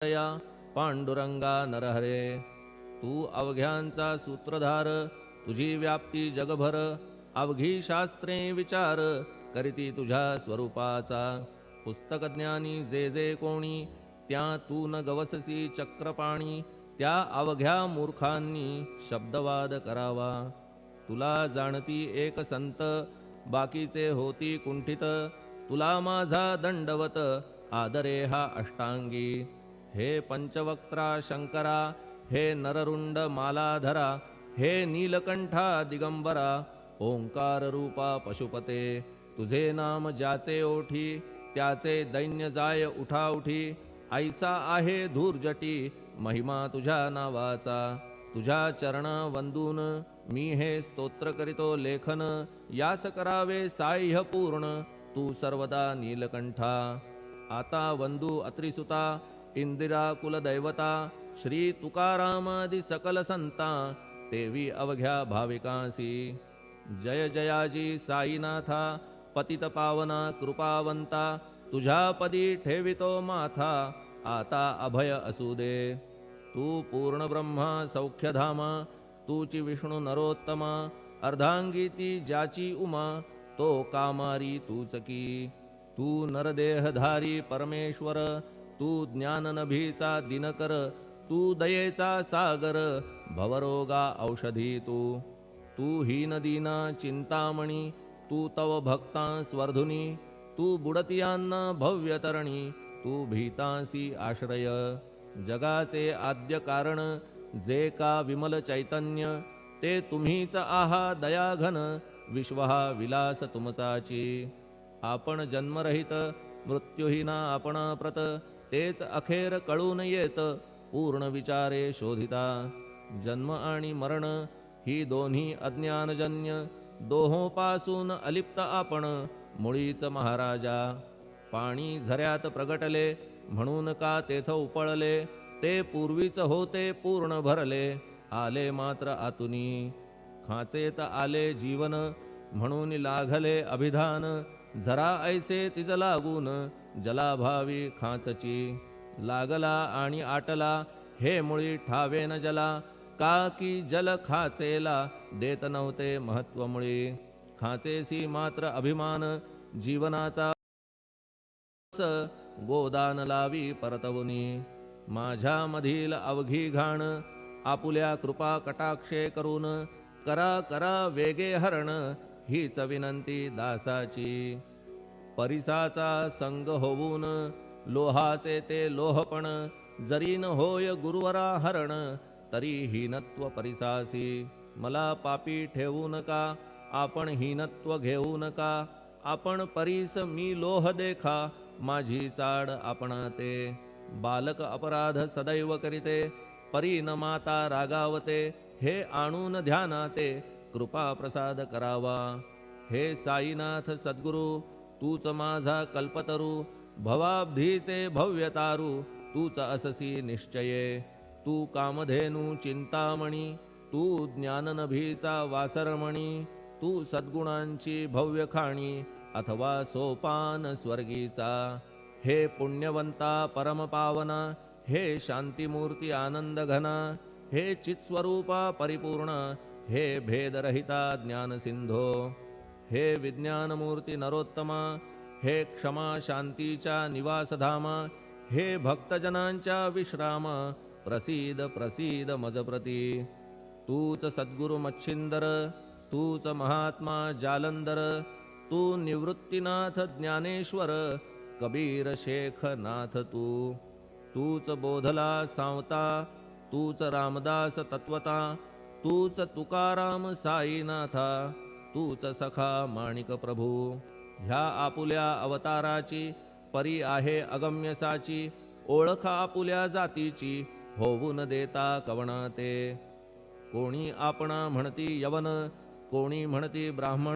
या पांडुरंगा नरहरे, तू अवघ्यांचा सूत्रधार, तुझी व्याप्ती जगभर, अवघी शास्त्रे विचार करीती तुझ्या स्वरूपाचा. पुस्तकज्ञानी जे जे कोणी, त्या तू न गवससी चक्रपाणी, त्या अवघ्या मूर्खांनी शब्दवाद करावा. तुला जाणती एक संत, बाकीचे होती कुंठित, तुला माझा दंडवत आदरे हा अष्टांगी. हे पंचवक्त्रा शंकरा, हे नररुंड मालाधरा, हे नीलकंठा दिगंबरा, ओंकार रूपा पशुपते, तुझे नाम ज्याचे ओठी, त्याचे दैन्य जाय उठाउठी. ऐसा आहे धूर्जटी महिमा तुझ्या नावाचा. तुझ्या चरण वंदून मी हे स्तोत्र करीतो लेखन, यास करावे साह्य पूर्ण तू सर्वदा नीलकंठा. आता वंदू अत्रिसुता, इंदिरा कुलदैवता, श्री तुकारामादि सकल संता, तेवी अवघ्या भाविकांसी. जय जयाजी साईनाथा, पतित पावना कृपावंता, तुझ्या पदी ठेवितो माथा, आता अभय असू दे. तू पूर्ण ब्रह्मा सौख्यधामा, तूची विष्णू नरोत्तमा, अर्धांगीती ज्याची उमा, तो कामारी तूच की. तू नरदेहधारी परमेश्वर, तू ज्ञाननभीचा दिनकर, तू दयेचा सागर, भवरोगा औषधी तू. तू हीनदीना चिंतामणी, तू तव भक्ता स्वर्धुनी, तू बुडतियांना भव्यतरणी, तू भीतांसी आश्रय. जगाचे आद्य कारण, जे का विमल चैतन्य, ते तुम्हीच आहा दयाघन, विश्व हा विलास तुमचाची. आपण जन्मरहित मृत्यूहीना आपण प्रत, तेच अखेर कळून येत पूर्ण विचारे शोधिता. जन्म आणि मरण ही दोन्ही अज्ञानजन्य, दोहोपासून अलिप्त आपण मुळीच महाराजा. पाणी झऱ्यात प्रगटले म्हणून का तेथ उपळले, ते पूर्वीच होते पूर्ण भरले, आले मात्र आतुनी. खाचेत आले जीवन म्हणून लागले अभिधान, जरा ऐसे तिज लागून जलाभावी खाचची. लागला आणि आटला हे मुळी ठावे न जला, का की जल खाचेला देत नव्हते महत्व मुळी. खाचेसी मात्र अभिमान जीवनाचा गोदान लावी परतवुनी. माझ्या मधील अवघी घाण आपुल्या कृपा कटाक्षे करून, करा करा वेगे हरण हीच विनंती दासाची. परिसाचा संग होऊन लोहाचे ते लोहपण, जरी न होय गुरुवरा हरण तरी हीनत्व परिसासी. मला पापी ठेवू नका, आपण हीनत्व घेऊ नका, आपण परीस मी लोह देखा, माझी चाड आपणाते. बालक अपराध सदैव करीते, परी न माता रागावते, हे आणून ध्यानाते कृपा प्रसाद करावा. हे साईनाथ सद्गुरु, तूच माझा कल्पतरू, भवाब्धीचे भव्यतारू, तूच अससी निश्चये. तू कामधेनू चिंतामणी, तू ज्ञाननभीचा वासरमणी, तू सद्गुणांची भव्य खाणी, अथवा सोपान स्वर्गीचा. हे पुण्यवंता परमपावना, हे शांतिमूर्ती आनंद घना, हे चित्स्वरूपा परिपूर्ण, हे भेदरहिता ज्ञानसिंधो. हे विज्ञानमूर्ती नरोत्तमा, हे क्षमा शांतीच्या निवासधामा, हे भक्तजनांच्या विश्रामा, प्रसीद प्रसीद मजप्रती. तूच सद्गुरु मच्छिंदर, तूच महात्मा जालंधर, तू निवृत्तीनाथ ज्ञानेश्वर, कबीर शेख नाथ तू. तूच बोधला सांवता, तूच रामदास तत्वता, तूच तुकाराम साईनाथा, तूच सखा माणिक प्रभू. ह्या आपुल्या अवताराची परी आहे अगम्यसाची, ओळख आपुल्या जातीची होऊन देता कवणाते. कोणी आपणा म्हणती यवन, कोणी म्हणती ब्राह्मण,